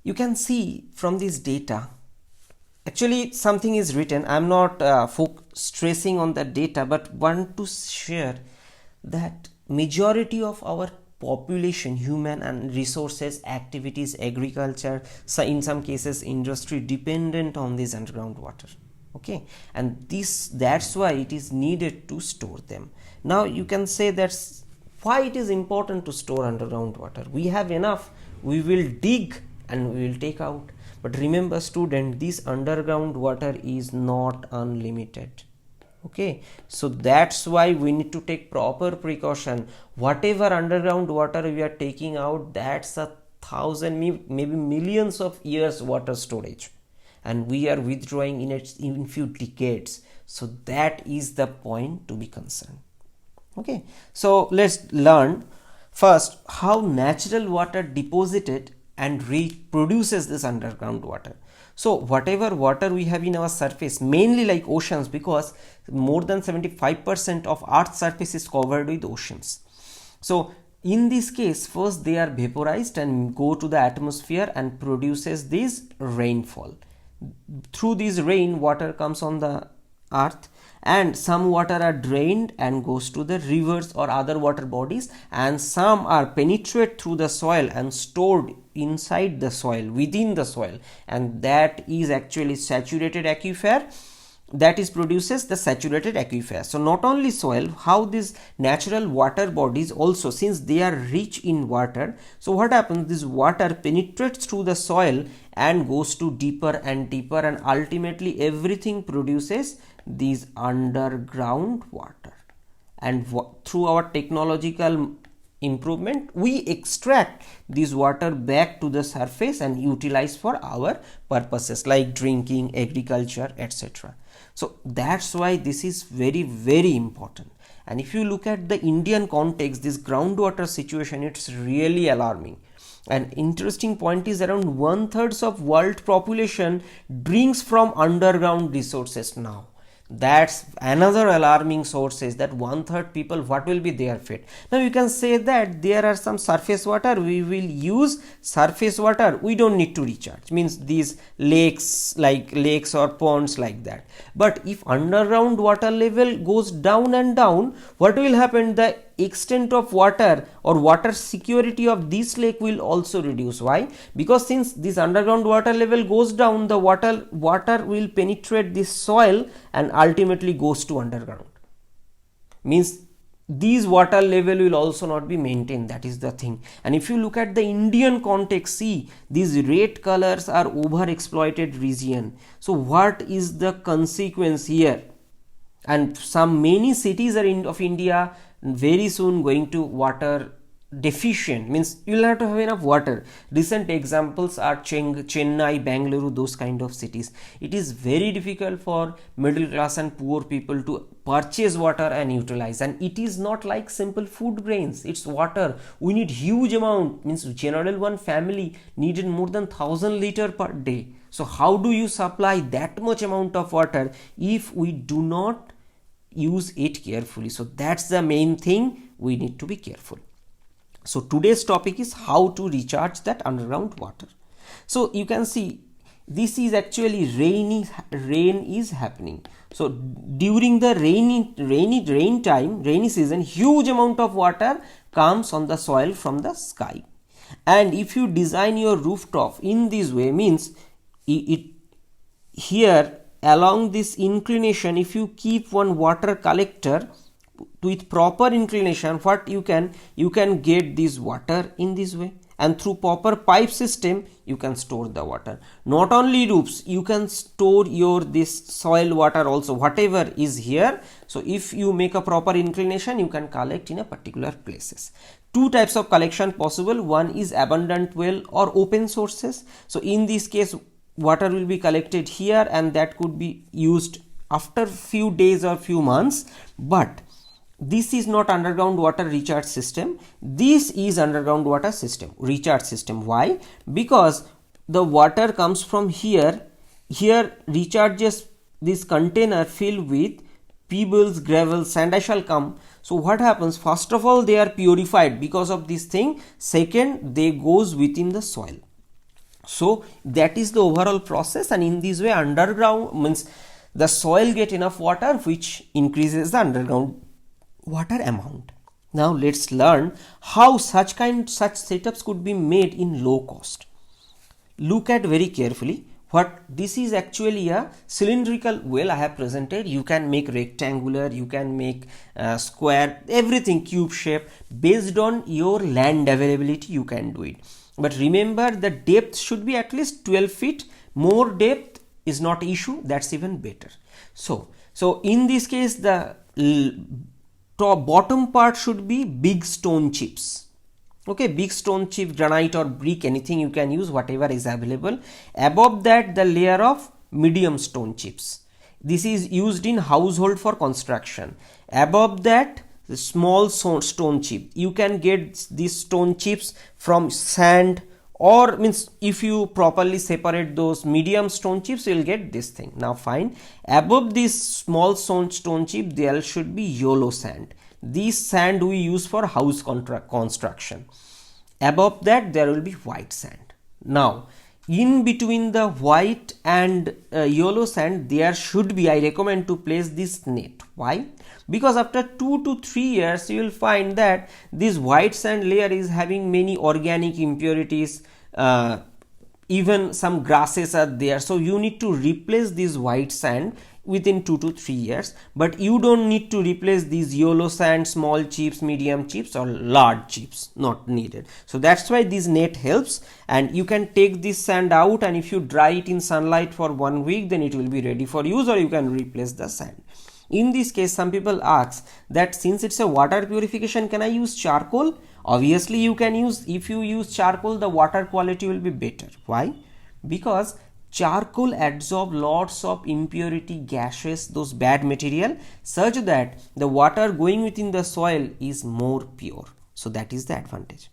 you can see from this data, actually something is written, I'm not stressing on the data, but want to share that majority of our population, human and resources, activities, agriculture, so in some cases industry, dependent on this underground water. Okay, and that's why it is needed to store them. Now you can say that's why it is important to store underground water. We have enough, we will dig and we will take out. But remember student, this underground water is not unlimited. Okay, so that's why we need to take proper precaution. Whatever underground water we are taking out, that's 1,000, maybe millions of years water storage, and we are withdrawing in few decades. So that is the point to be concerned. Okay, so let's learn first how natural water deposited and reproduces this underground water. So whatever water we have in our surface, mainly like oceans, because more than 75% of Earth's surface is covered with oceans. So in this case, first they are vaporized and go to the atmosphere and produces this rainfall. Through this rain, water comes on the earth, and some water are drained and goes to the rivers or other water bodies, and some are penetrate through the soil and stored inside the soil, within the soil, and that is actually saturated aquifer, that is produces the saturated aquifer. So not only soil, how these natural water bodies also, since they are rich in water, so what happens, this water penetrates through the soil and goes to deeper and deeper, and ultimately everything produces this underground water. And through our technological improvement, we extract this water back to the surface and utilize for our purposes like drinking, agriculture, etc. So that's why this is very, very important. And if you look at the Indian context, this groundwater situation, it's really alarming. An interesting point is around 1/3 of world population drinks from underground resources now. That's another alarming source, is that 1/3 people, what will be their fate? Now you can say that there are some surface water, we will use surface water, we don't need to recharge, means these lakes, like lakes or ponds like that. But if underground water level goes down and down, what will happen? The extent of water or water security of this lake will also reduce. Why? Because since this underground water level goes down, the water will penetrate this soil and ultimately goes to underground, means these water level will also not be maintained. That is the thing. And if you look at the Indian context, see, these red colors are over exploited region. So what is the consequence here? And many cities of India very soon going to water deficient, means you will have to have enough water. Recent examples are Chennai, Bangalore, those kind of cities. It is very difficult for middle class and poor people to purchase water and utilize, and it is not like simple food grains, it's water. We need huge amount, means general one family needed more than 1,000 liter per day. So how do you supply that much amount of water if we do not use it carefully? So that's the main thing, we need to be careful. So today's topic is how to recharge that underground water. So you can see this is actually rain is happening. So during the rainy season, huge amount of water comes on the soil from the sky. And if you design your rooftop in this way, means here along this inclination, if you keep one water collector with proper inclination, what you can get this water in this way, and through proper pipe system you can store the water. Not only roofs, you can store this soil water also, whatever is here. So if you make a proper inclination, you can collect in a particular places. Two types of collection possible. One is abundant well or open sources. So in this case, water will be collected here and that could be used after few days or few months. But this is not underground water recharge system. This is underground water system, recharge system. Why? Because the water comes from here recharges this container filled with pebbles, gravel, sand. I shall come. So what happens? First of all, they are purified because of this thing. Second, they goes within the soil. So that is the overall process, and in this way underground means the soil get enough water, which increases the underground water amount. Now let's learn how such setups could be made in low cost. Look at very carefully. What this is actually a cylindrical well I have presented. You can make rectangular, you can make square, everything cube shape. Based on your land availability you can do it, but remember the depth should be at least 12 feet. More depth is not issue, that's even better. So in this case the top bottom part should be big stone chips. Okay, big stone chip, granite or brick, anything you can use, whatever is available. Above that the layer of medium stone chips. This is used in household for construction. Above that the small stone chip. You can get these stone chips from sand, or means if you properly separate those medium stone chips you will get this thing. Now fine, above this small stone chip there should be yellow sand. This sand we use for house construction. Above that there will be white sand. Now in between the white and yellow sand there should be, I recommend to place this net. Why? Because after 2 to 3 years you will find that this white sand layer is having many organic impurities, even some grasses are there, so you need to replace this white sand within 2 to 3 years. But you don't need to replace these yellow sand, small chips, medium chips or large chips, not needed. So that's why this net helps, and you can take this sand out, and if you dry it in sunlight for 1 week then it will be ready for use, or you can replace the sand. In this case some people ask that since it's a water purification, can I use charcoal? Obviously you can use. If you use charcoal the water quality will be better. Why? Because charcoal absorb lots of impurity gases, those bad material, such that the water going within the soil is more pure. So that is the advantage.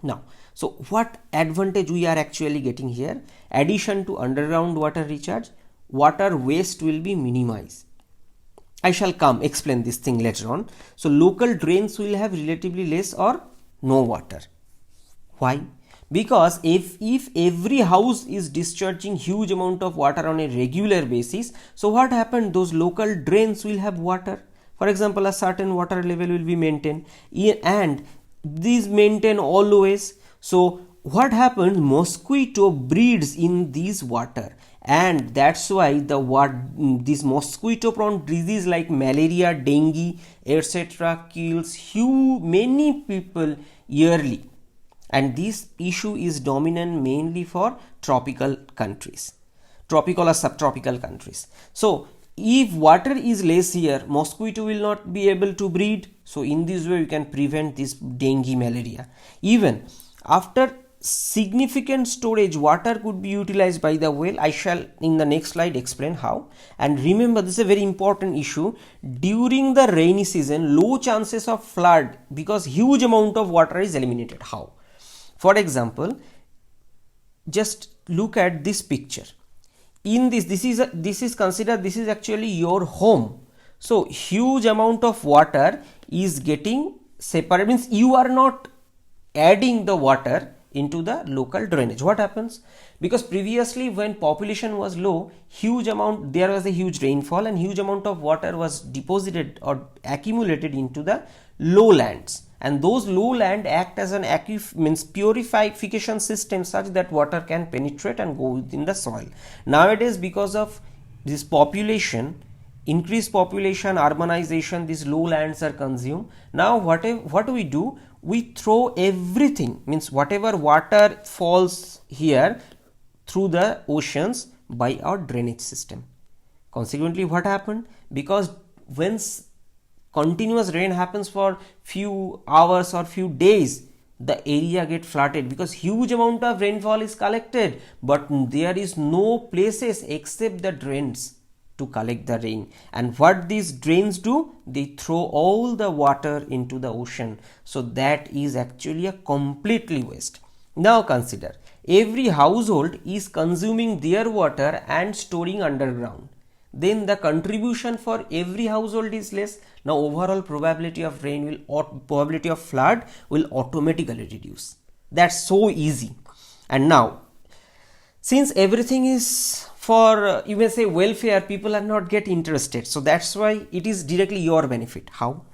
Now, so what advantage we are actually getting here? Addition to underground water recharge, water waste will be minimized. I shall come explain this thing later on. So local drains will have relatively less or no water. Why? Because if every house is discharging huge amount of water on a regular basis, so what happened? Those local drains will have water. For example, a certain water level will be maintained, and these maintain always. So what happens? Mosquito breeds in this water, and that's why this mosquito prone disease like malaria, dengue, etc. kills many people yearly. And this issue is dominant mainly for tropical countries, tropical or subtropical countries. So if water is less here, mosquito will not be able to breed. So in this way you can prevent this dengue, malaria. Even after significant storage, water could be utilized by the well. I shall in the next slide explain how. And remember, this is a very important issue. During the rainy season, low chances of flood because huge amount of water is eliminated. How? For example, just look at this picture. In this is considered, this is actually your home. So huge amount of water is getting separated, means you are not adding the water into the local drainage. What happens? Because previously when population was low, there was a huge rainfall and huge amount of water was deposited or accumulated into the lowlands, and those lowland act as an purification system such that water can penetrate and go within the soil. Nowadays, because of this population, increased population, urbanization, these lowlands are consumed. Now what do we do? We throw everything, means whatever water falls here through the oceans by our drainage system. Consequently, what happened? Because when continuous rain happens for few hours or few days, the area get flooded because huge amount of rainfall is collected, but there is no places except the drains to collect the rain. And what these drains do? They throw all the water into the ocean. So that is actually a completely waste. Now consider, every household is consuming their water and storing underground. Then the contribution for every household is less. Now overall probability of probability of flood will automatically reduce. That's so easy. And now Since everything is for you may say welfare, people are not get interested, so that's why it is directly your benefit. How?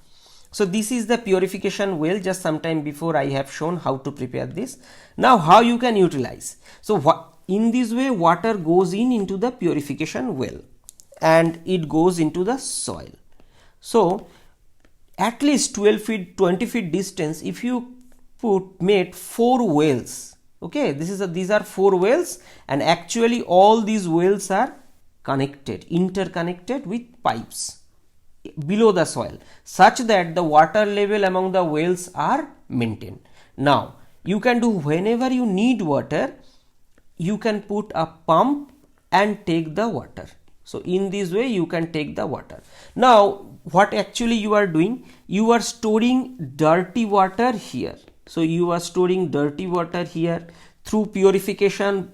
So this is the purification well. Just sometime before I have shown how to prepare this. Now how you can utilize. So in this way water goes into the purification well and it goes into the soil. So at least 12 feet 20 feet distance, if you made 4 wells, okay, these are 4 wells, and actually all these wells are interconnected with pipes below the soil, such that the water level among the wells are maintained. Now you can do, whenever you need water, you can put a pump and take the water. So in this way you can take the water. Now what actually you are doing, you are storing dirty water here. So you are storing dirty water here through purification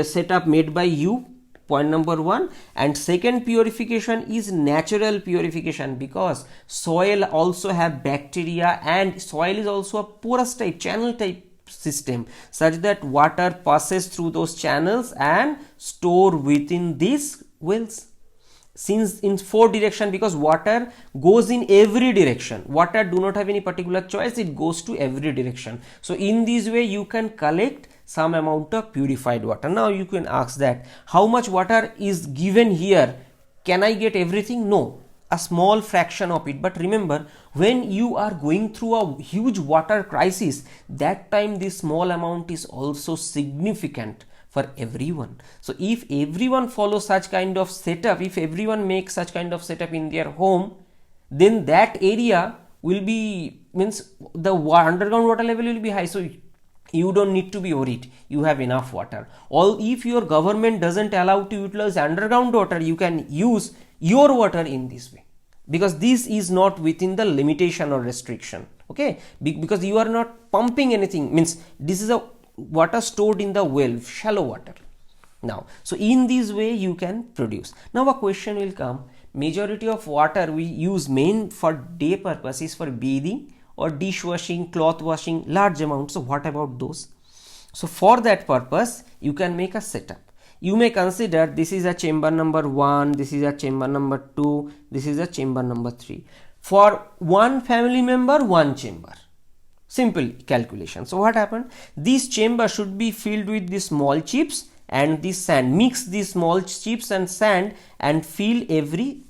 setup made by you, point number 1. And second purification is natural purification, because soil also have bacteria and soil is also a porous type, channel type system, such that water passes through those channels and store within these wells. Since in 4 direction, because water goes in every direction, water do not have any particular choice, it goes to every direction. So in this way you can collect some amount of purified water. Now you can ask that how much water is given here, can I get everything? No, a small fraction of it. But remember, when you are going through a huge water crisis, that time this small amount is also significant for everyone. So if everyone follows such kind of setup, if everyone makes such kind of setup in their home, then that area will be, means the underground water level will be high. So you don't need to be worried, you have enough water. Or if your government doesn't allow to utilize underground water, you can use your water in this way, because this is not within the limitation or restriction. Okay, because you are not pumping anything, means this is a water stored in the well, shallow water. Now so in this way you can produce. Now a question will come, majority of water we use main for day purpose is for bathing or dishwashing, cloth washing, large amounts. So what about those? So for that purpose you can make a setup. You may consider this is a chamber number 1, this is a chamber number 2, this is a chamber number 3. For one family member, one chamber. Simple calculation. So what happened? This chamber should be filled with these small chips and this sand. Mix these small chips and sand and fill every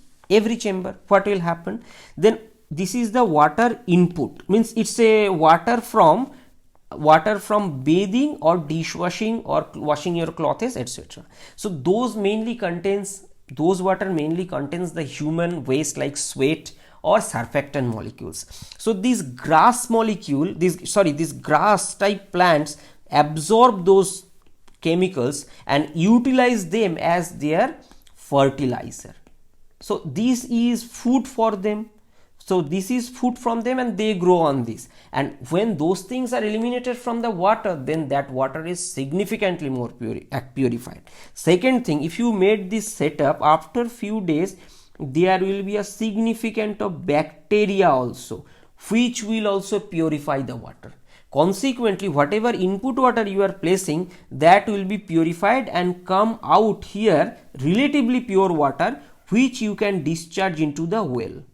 chamber. What will happen? Then this is the water input. Means it's a water from bathing or dishwashing or washing your clothes, etc. So those water mainly contains the human waste like sweat or surfactant molecules. So these grass type plants absorb those chemicals and utilize them as their fertilizer. So this is food for them. So this is food from them and they grow on this. And when those things are eliminated from the water, then that water is significantly more purified. Second thing, if you made this setup, after few days there will be a significant of bacteria also, which will also purify the water. Consequently, whatever input water you are placing, that will be purified and come out here relatively pure water, which you can discharge into the well.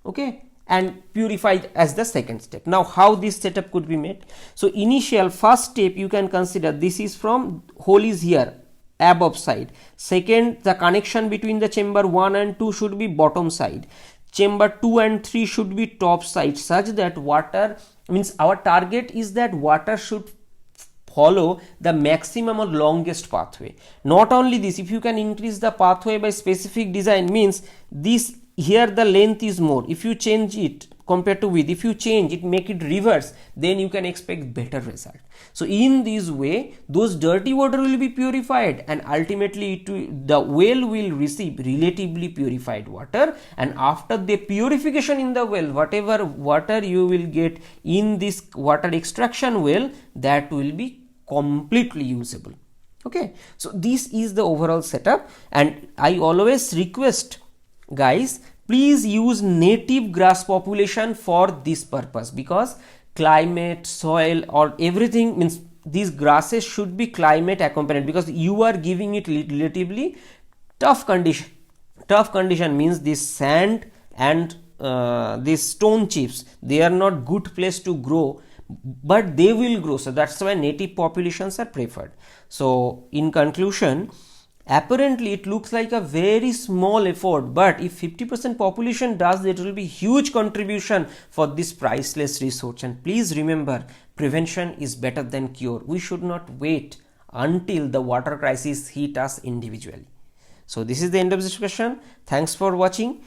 Okay, and purified as the second step. Now how this setup could be made? So initial first step you can consider, this is from hole is here above side. Second, the connection between the chamber 1 and 2 should be bottom side. Chamber 2 and 3 should be top side, such that water, means our target is that water should follow the maximum or longest pathway. Not only this, if you can increase the pathway by specific design, means this here the length is more, if you change it compared to width, if you change it, make it reverse, then you can expect better result. So in this way those dirty water will be purified and ultimately the well will receive relatively purified water, and after the purification in the well, whatever water you will get in this water extraction well, that will be completely usable. Okay, so this is the overall setup, and I always request guys, please use native grass population for this purpose, because climate, soil or everything, means these grasses should be climate accompanied, because you are giving it relatively tough condition. Tough condition means this sand and these stone chips, they are not good place to grow, but they will grow. So that's why native populations are preferred. So in conclusion, apparently it looks like a very small effort, but if 50% population does, it will be huge contribution for this priceless resource. And please remember, prevention is better than cure. We should not wait until the water crisis hit us individually. So this is the end of this discussion. Thanks for watching.